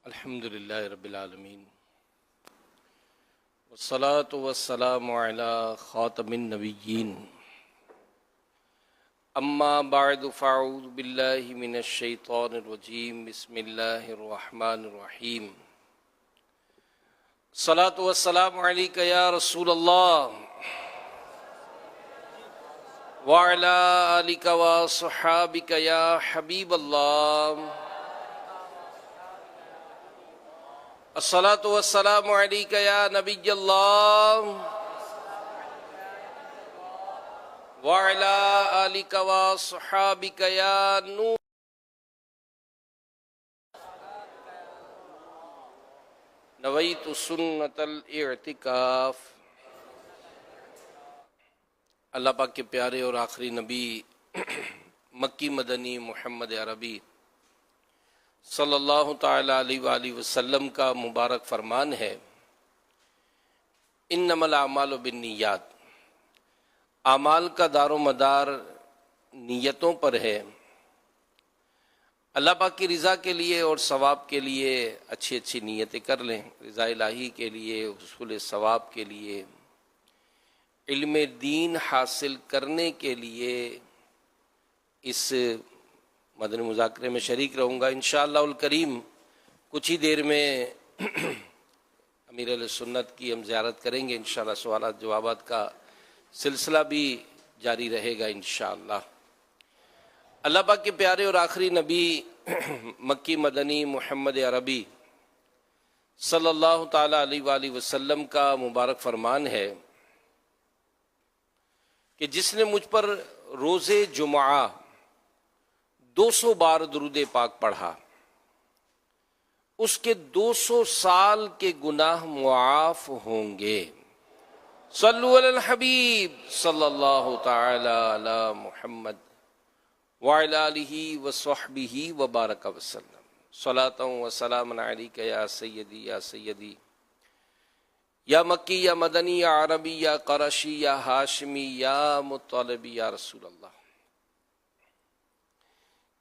الحمد للہ رب العالمین والصلاة والسلام علی خاتم النبیین اما بعد فاعوذ باللہ من الشیطان الرجیم بسم اللہ الرحمن الرحیم الصلاة والسلام علیک یا رسول اللہ وعلی آلک وصحابک یا حبیب اللہ الصلاة والسلام علیک یا نبی اللہ وعلی آلک وصحابک یا نور نویت سنت الاعتکاف۔ اللہ پاک کے پیارے اور آخری نبی مکی مدنی محمد عربی صلی اللہ تعالی علیہ وآلہ وسلم کا مبارک فرمان ہے، انما الاعمال بالنیات، اعمال کا دار و مدار نیتوں پر ہے۔ اللہ پاک کی رضا کے لیے اور ثواب کے لیے اچھی اچھی نیتیں کر لیں، رضا الہی کے لیے، حصول ثواب کے لیے، علم دین حاصل کرنے کے لیے اس مدنی مذاکرے میں شریک رہوں گا انشاءاللہ الکریم۔ کچھ ہی دیر میں امیر علیہ سنت کی ہم زیارت کریں گے انشاءاللہ، سوالات جوابات کا سلسلہ بھی جاری رہے گا انشاءاللہ۔ اللہ پاک کے پیارے اور آخری نبی مکی مدنی محمد عربی صلی اللہ تعالی علیہ وآلہ وسلم کا مبارک فرمان ہے کہ جس نے مجھ پر روز جمعہ 200 بار درود پاک پڑھا، اس کے 200 سال کے گناہ معاف ہوں گے۔ صلو علی الحبیب صلی اللہ تعالی علی محمد وعلی آلہ وصحبہ وبارک وسلم۔ صلاۃ و سلام علیک یا سیدی یا سیدی یا مکی یا مدنی یا عربی یا قرشی یا ہاشمی یا مطلبی یا رسول اللہ۔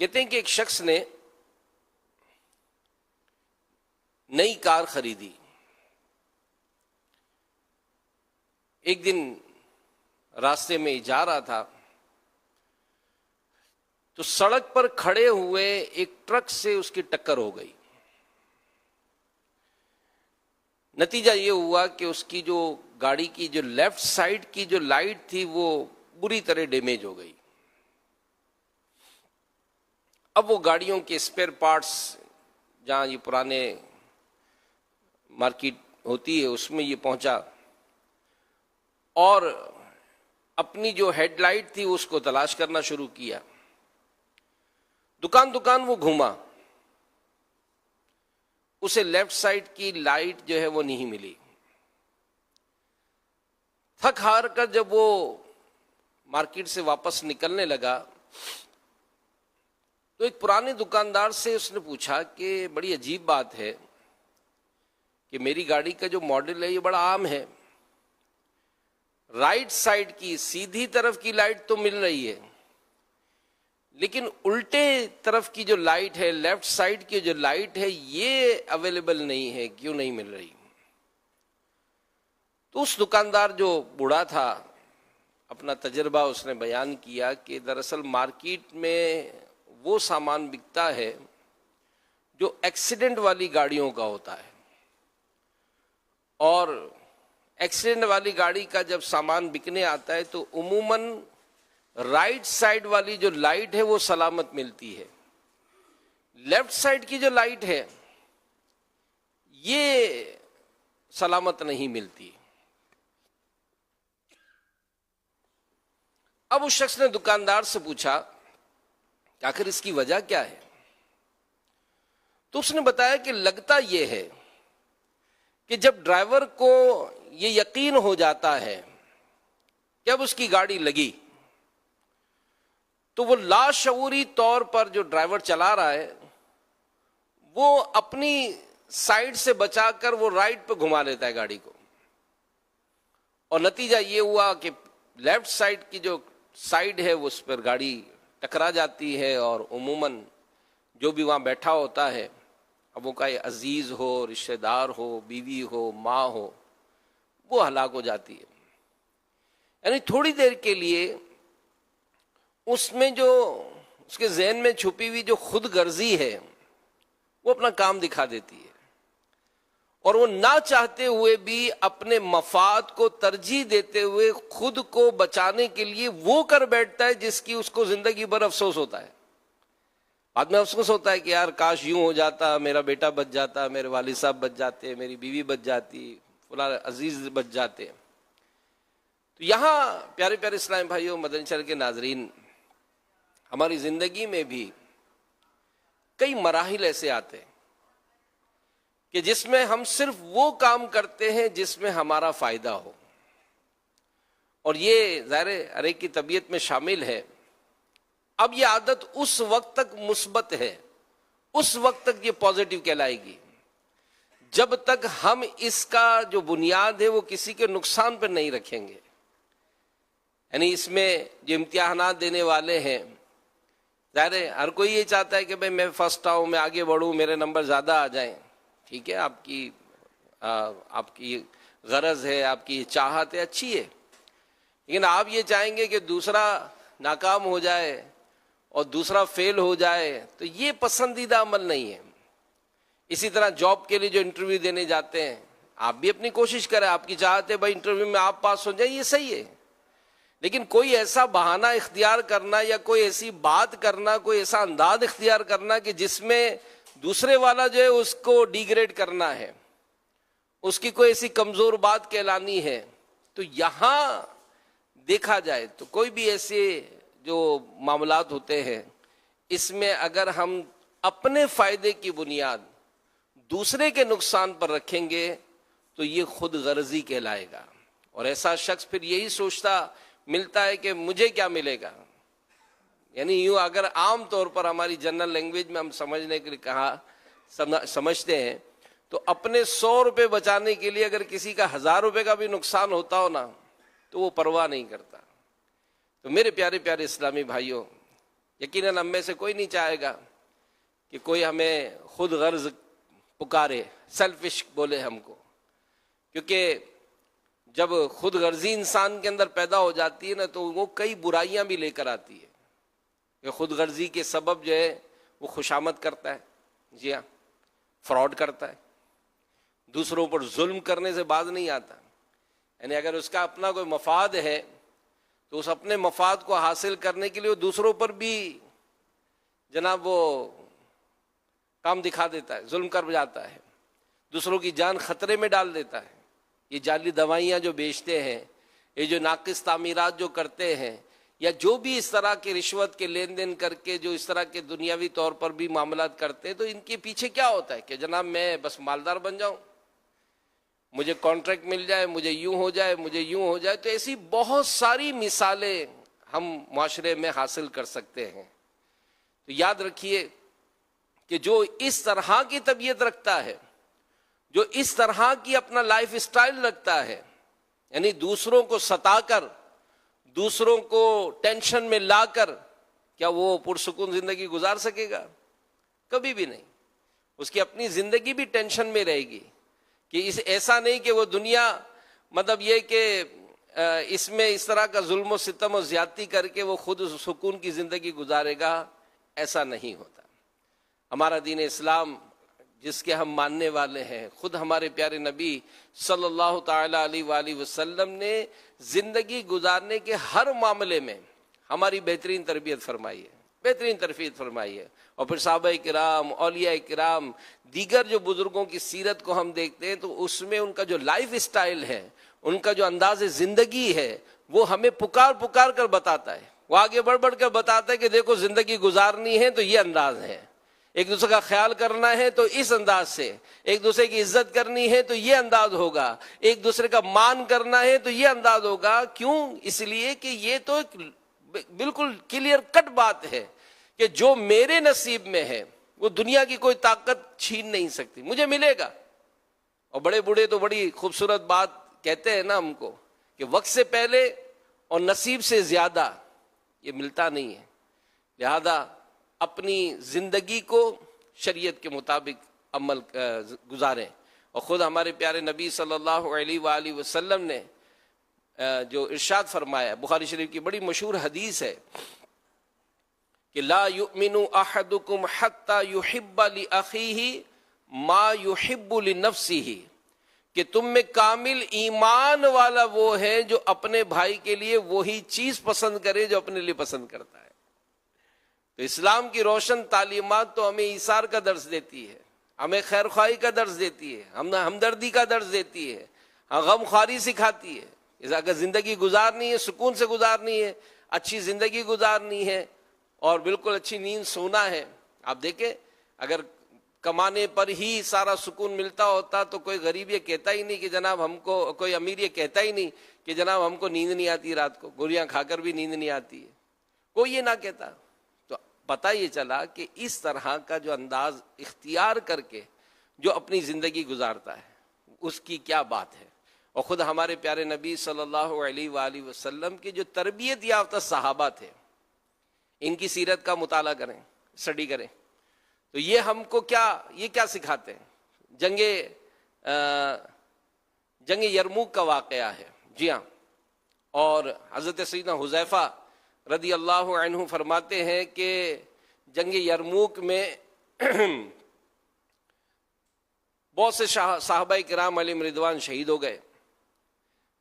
کہتے ہیں کہ ایک شخص نے نئی کار خریدی۔ ایک دن راستے میں جا رہا تھا تو سڑک پر کھڑے ہوئے ایک ٹرک سے اس کی ٹکر ہو گئی۔ نتیجہ یہ ہوا کہ اس کی جو گاڑی کی جو لیفٹ سائڈ کی جو لائٹ تھی وہ بری طرح ڈیمیج ہو گئی۔ اب وہ گاڑیوں کے اسپیئر پارٹس جہاں یہ پرانے مارکیٹ ہوتی ہے اس میں یہ پہنچا اور اپنی جو ہیڈ لائٹ تھی اس کو تلاش کرنا شروع کیا۔ دکان وہ گھوما، اسے لیفٹ سائڈ کی لائٹ جو ہے وہ نہیں ملی۔ تھک ہار کر جب وہ مارکیٹ سے واپس نکلنے لگا تو ایک پرانے دکاندار سے اس نے پوچھا کہ بڑی عجیب بات ہے کہ میری گاڑی کا جو ماڈل ہے یہ بڑا عام ہے، رائٹ سائڈ کی سیدھی طرف کی لائٹ تو مل رہی ہے لیکن الٹے طرف کی جو لائٹ ہے، لیفٹ سائڈ کی جو لائٹ ہے یہ اویلیبل نہیں ہے، کیوں نہیں مل رہی؟ تو اس دکاندار جو بوڑھا تھا اپنا تجربہ اس نے بیان کیا کہ دراصل مارکیٹ میں وہ سامان بکتا ہے جو ایکسیڈنٹ والی گاڑیوں کا ہوتا ہے، اور ایکسیڈنٹ والی گاڑی کا جب سامان بکنے آتا ہے تو عموماً رائٹ سائڈ والی جو لائٹ ہے وہ سلامت ملتی ہے، لیفٹ سائڈ کی جو لائٹ ہے یہ سلامت نہیں ملتی۔ اب اس شخص نے دکاندار سے پوچھا کہ آخر اس کی وجہ کیا ہے؟ تو اس نے بتایا کہ لگتا یہ ہے کہ جب ڈرائیور کو یہ یقین ہو جاتا ہے کہ اب اس کی گاڑی لگی تو وہ لاشعوری طور پر جو ڈرائیور چلا رہا ہے وہ اپنی سائڈ سے بچا کر وہ رائٹ پہ گھما لیتا ہے گاڑی کو، اور نتیجہ یہ ہوا کہ لیفٹ سائڈ کی جو سائڈ ہے اس پر گاڑی ٹکرا جاتی ہے، اور عموماً جو بھی وہاں بیٹھا ہوتا ہے اب وہ کوئی عزیز ہو، رشتہ دار ہو، بیوی ہو، ماں ہو، وہ ہلاک ہو جاتی ہے. یعنی تھوڑی دیر کے لیے اس میں جو اس کے ذہن میں چھپی ہوئی جو خود غرضی ہے وہ اپنا کام دکھا دیتی ہے، اور وہ نہ چاہتے ہوئے بھی اپنے مفاد کو ترجیح دیتے ہوئے خود کو بچانے کے لیے وہ کر بیٹھتا ہے جس کی اس کو زندگی بھر افسوس ہوتا ہے. بعد میں افسوس ہوتا ہے کہ یار کاش یوں ہو جاتا، میرا بیٹا بچ جاتا، میرے والد صاحب بچ جاتے، میری بیوی بچ جاتی، فلاں عزیز بچ جاتے. تو یہاں پیارے پیارے اسلام بھائیوں، مدنی چینل کے ناظرین، ہماری زندگی میں بھی کئی مراحل ایسے آتے ہیں کہ جس میں ہم صرف وہ کام کرتے ہیں جس میں ہمارا فائدہ ہو، اور یہ ظاہر ہر ایک کی طبیعت میں شامل ہے. اب یہ عادت اس وقت تک مثبت ہے، اس وقت تک یہ پازیٹیو کہلائے گی جب تک ہم اس کا جو بنیاد ہے وہ کسی کے نقصان پر نہیں رکھیں گے. یعنی اس میں جو امتحانات دینے والے ہیں، ظاہر ہے ہر کوئی یہ چاہتا ہے کہ بھئی میں فرسٹ آؤں، میں آگے بڑھوں، میرے نمبر زیادہ آ جائیں. ٹھیک ہے، آپ کی غرض ہے، آپ کی چاہت ہے، اچھی ہے، لیکن آپ یہ چاہیں گے کہ دوسرا ناکام ہو جائے اور دوسرا فیل ہو جائے، تو یہ پسندیدہ عمل نہیں ہے. اسی طرح جاب کے لیے جو انٹرویو دینے جاتے ہیں، آپ بھی اپنی کوشش کریں، آپ کی چاہت ہے بھائی انٹرویو میں آپ پاس ہو جائیں، یہ صحیح ہے، لیکن کوئی ایسا بہانہ اختیار کرنا یا کوئی ایسی بات کرنا، کوئی ایسا انداز اختیار کرنا کہ جس میں دوسرے والا جو ہے اس کو ڈیگریڈ کرنا ہے، اس کی کوئی ایسی کمزور بات کہلانی ہے، تو یہاں دیکھا جائے تو کوئی بھی ایسے جو معاملات ہوتے ہیں اس میں اگر ہم اپنے فائدے کی بنیاد دوسرے کے نقصان پر رکھیں گے تو یہ خود غرضی کہلائے گا، اور ایسا شخص پھر یہی سوچتا ملتا ہے کہ مجھے کیا ملے گا. یعنی یوں اگر عام طور پر ہماری جنرل لینگویج میں ہم سمجھنے کے لیے سمجھتے ہیں تو اپنے 100 روپے بچانے کے لیے اگر کسی کا 1000 روپے کا بھی نقصان ہوتا ہو نا تو وہ پرواہ نہیں کرتا. تو میرے پیارے پیارے اسلامی بھائیوں، یقیناً ہم میں سے کوئی نہیں چاہے گا کہ کوئی ہمیں خود غرض پکارے، سیلفش بولے ہم کو، کیونکہ جب خود غرضی انسان کے اندر پیدا ہو جاتی ہے نا تو وہ کئی برائیاں بھی لے کر آتی ہے. کہ خود غرضی کے سبب جو ہے وہ خوشامد کرتا ہے، جی ہاں، فراڈ کرتا ہے، دوسروں پر ظلم کرنے سے باز نہیں آتا. یعنی اگر اس کا اپنا کوئی مفاد ہے تو اس اپنے مفاد کو حاصل کرنے کے لیے وہ دوسروں پر بھی جناب وہ کام دکھا دیتا ہے، ظلم کر جاتا ہے، دوسروں کی جان خطرے میں ڈال دیتا ہے. یہ جعلی دوائیاں جو بیچتے ہیں، یہ جو ناقص تعمیرات جو کرتے ہیں، یا جو بھی اس طرح کے رشوت کے لین دین کر کے جو اس طرح کے دنیاوی طور پر بھی معاملات کرتے ہیں، تو ان کے پیچھے کیا ہوتا ہے کہ جناب میں بس مالدار بن جاؤں، مجھے کانٹریکٹ مل جائے، مجھے یوں ہو جائے، مجھے یوں ہو جائے. تو ایسی بہت ساری مثالیں ہم معاشرے میں حاصل کر سکتے ہیں. تو یاد رکھیے کہ جو اس طرح کی طبیعت رکھتا ہے، جو اس طرح کی اپنا لائف اسٹائل رکھتا ہے، یعنی دوسروں کو ستا کر، دوسروں کو ٹینشن میں لا کر، کیا وہ پرسکون زندگی گزار سکے گا؟ کبھی بھی نہیں. اس کی اپنی زندگی بھی ٹینشن میں رہے گی کہ ایسا نہیں کہ وہ دنیا مطلب یہ کہ اس میں اس طرح کا ظلم و ستم و زیادتی کر کے وہ خود سکون کی زندگی گزارے گا. ایسا نہیں ہوتا. ہمارا دین اسلام جس کے ہم ماننے والے ہیں، خود ہمارے پیارے نبی صلی اللہ تعالی علیہ وآلہ وسلم نے زندگی گزارنے کے ہر معاملے میں ہماری بہترین تربیت فرمائی ہے، بہترین تربیت فرمائی ہے. اور پھر صحابہ کرام، اولیاء کرام، دیگر جو بزرگوں کی سیرت کو ہم دیکھتے ہیں تو اس میں ان کا جو لائف اسٹائل ہے، ان کا جو انداز زندگی ہے، وہ ہمیں پکار پکار کر بتاتا ہے. وہ آگے بڑھ بڑھ کر بتاتا ہے کہ دیکھو زندگی گزارنی ہے تو یہ انداز ہے، ایک دوسرے کا خیال کرنا ہے تو اس انداز سے، ایک دوسرے کی عزت کرنی ہے تو یہ انداز ہوگا، ایک دوسرے کا مان کرنا ہے تو یہ انداز ہوگا. کیوں؟ اس لیے کہ یہ تو ایک بالکل کلیئر کٹ بات ہے کہ جو میرے نصیب میں ہے وہ دنیا کی کوئی طاقت چھین نہیں سکتی، مجھے ملے گا. اور بڑے بوڑھے تو بڑی خوبصورت بات کہتے ہیں نا ہم کو کہ وقت سے پہلے اور نصیب سے زیادہ یہ ملتا نہیں ہے. لہذا اپنی زندگی کو شریعت کے مطابق عمل گزاریں. اور خود ہمارے پیارے نبی صلی اللہ علیہ وآلہ وسلم نے جو ارشاد فرمایا، بخاری شریف کی بڑی مشہور حدیث ہے کہ لا یؤمن احدکم حتی یحب لاخیہ ما یحب لنفسہ، کہ تم میں کامل ایمان والا وہ ہے جو اپنے بھائی کے لیے وہی چیز پسند کرے جو اپنے لیے پسند کرتا ہے. تو اسلام کی روشن تعلیمات تو ہمیں ایثار کا درس دیتی ہے، ہمیں خیر خواہی کا درس دیتی ہے، ہمیں ہمدردی کا درس دیتی ہے، غم خواری سکھاتی ہے. اگر زندگی گزارنی ہے، سکون سے گزارنی ہے، اچھی زندگی گزارنی ہے اور بالکل اچھی نیند سونا ہے. آپ دیکھیں اگر کمانے پر ہی سارا سکون ملتا ہوتا تو کوئی غریب یہ کہتا ہی نہیں کہ جناب ہم کو، کوئی امیر یہ کہتا ہی نہیں کہ جناب ہم کو نیند نہیں آتی، رات کو گولیاں کھا کر بھی نیند نہیں آتی ہے، کوئی یہ نہ کہتا. تو پتہ یہ چلا کہ اس طرح کا جو انداز اختیار کر کے جو اپنی زندگی گزارتا ہے اس کی کیا بات ہے. اور خود ہمارے پیارے نبی صلی اللہ علیہ وآلہ وسلم کے جو تربیت یافتہ صحابہ تھے، ان کی سیرت کا مطالعہ کریں، اسٹڈی کریں تو یہ ہم کو کیا سکھاتے ہیں. جنگ یرموک کا واقعہ ہے. جی ہاں، اور حضرت سیدنا حذیفہ رضی اللہ عنہ فرماتے ہیں کہ جنگ یرموک میں بہت سے صحابہ کرام علیہم رضوان شہید ہو گئے.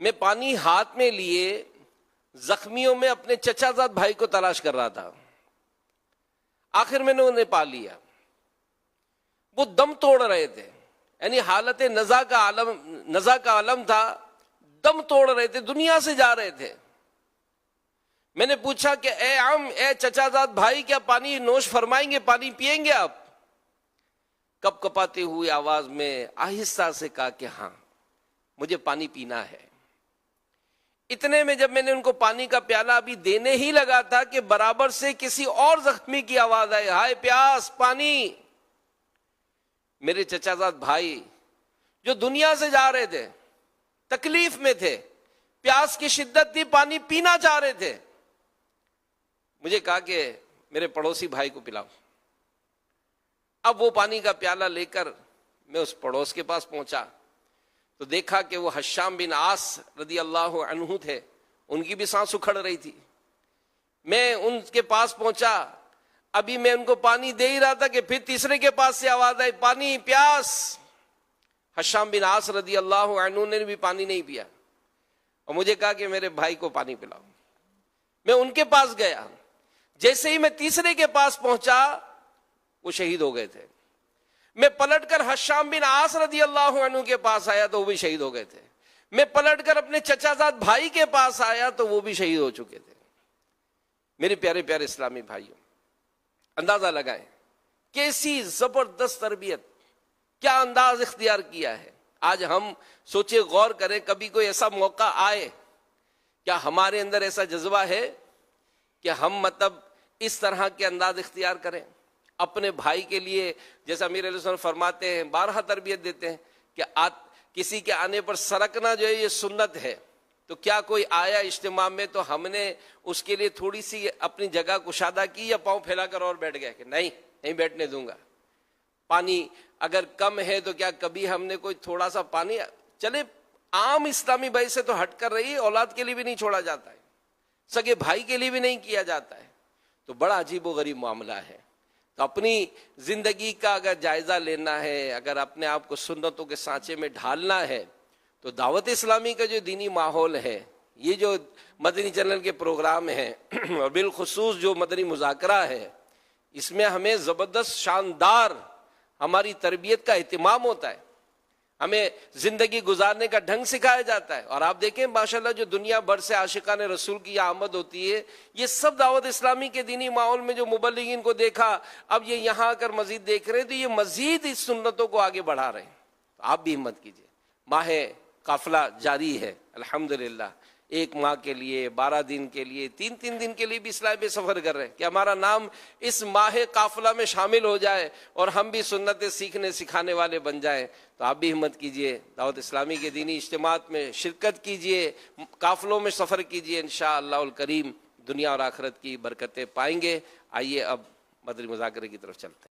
میں پانی ہاتھ میں لیے زخمیوں میں اپنے چچا زاد بھائی کو تلاش کر رہا تھا. آخر میں نے انہیں پا لیا. وہ دم توڑ رہے تھے، یعنی حالت نزا کا عالم تھا، دم توڑ رہے تھے، دنیا سے جا رہے تھے. میں نے پوچھا کہ اے عم، اے چچا زاد بھائی، کیا پانی نوش فرمائیں گے، پانی پیئیں گے آپ؟ کپ کپاتے ہوئے آواز میں آہستہ سے کہا کہ ہاں مجھے پانی پینا ہے. اتنے میں جب میں نے ان کو پانی کا پیالہ ابھی دینے ہی لگا تھا کہ برابر سے کسی اور زخمی کی آواز آئی، ہائے پیاس، پانی. میرے چچا زاد بھائی جو دنیا سے جا رہے تھے، تکلیف میں تھے، پیاس کی شدت تھی، پانی پینا چاہ رہے تھے، مجھے کہا کہ میرے پڑوسی بھائی کو پلاؤ. اب وہ پانی کا پیالہ لے کر میں اس پڑوس کے پاس پہنچا تو دیکھا کہ وہ حشام بن عاص رضی اللہ عنہ تھے، ان کی بھی سانس اکھڑ رہی تھی. میں ان کے پاس پہنچا، ابھی میں ان کو پانی دے ہی رہا تھا کہ پھر تیسرے کے پاس سے آواز آئی، پانی، پیاس. حشام بن عاص رضی اللہ عنہ نے بھی پانی نہیں پیا اور مجھے کہا کہ میرے بھائی کو پانی پلاؤ. میں ان کے پاس گیا، جیسے ہی میں تیسرے کے پاس پہنچا وہ شہید ہو گئے تھے. میں پلٹ کر حشام بن عاص رضی اللہ عنہ کے پاس آیا تو وہ بھی شہید ہو گئے تھے. میں پلٹ کر اپنے چچا زاد بھائی کے پاس آیا تو وہ بھی شہید ہو چکے تھے. میرے پیارے پیارے اسلامی بھائیوں، اندازہ لگائیں کیسی زبردست تربیت، کیا انداز اختیار کیا ہے. آج ہم سوچے، غور کریں، کبھی کوئی ایسا موقع آئے، کیا ہمارے اندر ایسا جذبہ ہے کہ ہم مطلب اس طرح کے انداز اختیار کریں اپنے بھائی کے لیے؟ جیسا امیر علیہ السلام فرماتے ہیں، بارہا تربیت دیتے ہیں کہ کسی کے آنے پر سرکنا جو ہے یہ سنت ہے. تو کیا کوئی آیا اجتماع میں تو ہم نے اس کے لیے تھوڑی سی اپنی جگہ کشادہ کی یا پاؤں پھیلا کر اور بیٹھ گئے کہ نہیں بیٹھنے دوں گا؟ پانی اگر کم ہے تو کیا کبھی ہم نے کوئی تھوڑا سا پانی، چلے عام اسلامی بھائی سے تو ہٹ کر رہی، اولاد کے لیے بھی نہیں چھوڑا جاتا ہے، سگے بھائی کے لیے بھی نہیں کیا جاتا ہے. تو بڑا عجیب و غریب معاملہ ہے. تو اپنی زندگی کا اگر جائزہ لینا ہے، اگر اپنے آپ کو سنتوں کے سانچے میں ڈھالنا ہے تو دعوت اسلامی کا جو دینی ماحول ہے، یہ جو مدنی چینل کے پروگرام ہیں اور بالخصوص جو مدنی مذاکرہ ہے، اس میں ہمیں زبردست شاندار ہماری تربیت کا اہتمام ہوتا ہے، ہمیں زندگی گزارنے کا ڈھنگ سکھایا جاتا ہے. اور آپ دیکھیں ماشاءاللہ جو دنیا بھر سے عاشقان رسول کی آمد ہوتی ہے، یہ سب دعوت اسلامی کے دینی ماحول میں جو مبلغین کو دیکھا، اب یہ یہاں آ کر مزید دیکھ رہے ہیں تو یہ مزید اس سنتوں کو آگے بڑھا رہے ہیں. تو آپ بھی ہمت کیجئے. ماہ قافلہ جاری ہے الحمدللہ، 1 ماہ کے لیے، 12 دن کے لیے، 3 دن کے لیے بھی اسلام پہ سفر کر رہے ہیں کہ ہمارا نام اس ماہ قافلہ میں شامل ہو جائے اور ہم بھی سنتیں سیکھنے سکھانے والے بن جائیں. تو آپ بھی ہمت کیجئے، دعوت اسلامی کے دینی اجتماعات میں شرکت کیجئے، قافلوں میں سفر کیجئے، انشاءاللہ الکریم دنیا اور آخرت کی برکتیں پائیں گے. آئیے اب مدنی مذاکرے کی طرف چلتے ہیں.